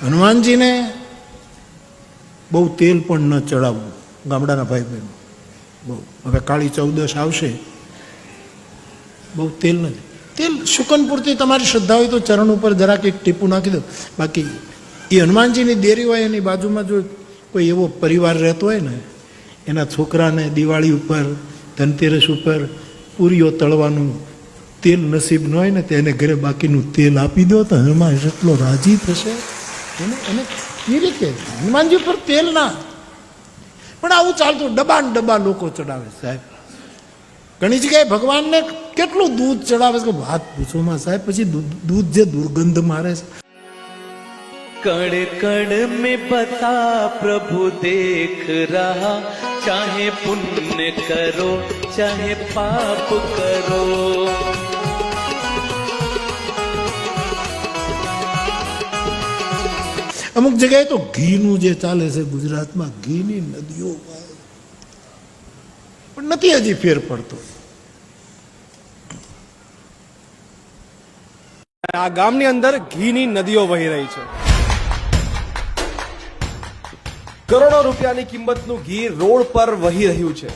હનુમાનજીને બહુ તેલ પણ ન ચડાવવું, ગામડાના ભાઈ બહેનો. બહુ હવે કાળી ચૌદશ આવશે, બહુ તેલ નથી. તેલ શુકન પૂરતી તમારી શ્રદ્ધા હોય તો ચરણ ઉપર જરાક એક ટીપું નાખી દો. બાકી એ હનુમાનજીની દેરી હોય, એની બાજુમાં જો કોઈ એવો પરિવાર રહેતો હોય ને, એના છોકરાને દિવાળી ઉપર, ધનતેરસ ઉપર પૂરીઓ તળવાનું તેલ નસીબ ન હોય ને, તો એને ઘરે બાકીનું તેલ આપી દો તો હનુમાન એટલો રાજી થશે. એને એ રીતે હનુમાનજી પર તેલ ના. પણ આવું ચાલતું ડબ્બા લોકો ચડાવે સાહેબ. ઘણી જગ્યાએ ભગવાનને કેટલું દૂધ ચડાવે છે, વાત પૂછોમાં સાહેબ. પછી દૂધ જે દુર્ગંધ મારે છે. कण कण में बसा प्रभु देख रहा, चाहे पुण्य करो चाहे पाप करो. અમુક જગ્યાએ તો ઘીનું જે ચાલે છે ગુજરાતમાં, ઘીની નદીઓ, પણ નથી હજી ફેર પડતો. આ ગામની અંદર ઘીની નદીઓ વહી રહી છે. કરોડો રૂપિયાની કિંમતનું ઘી રોડ પર વહી રહ્યું છે.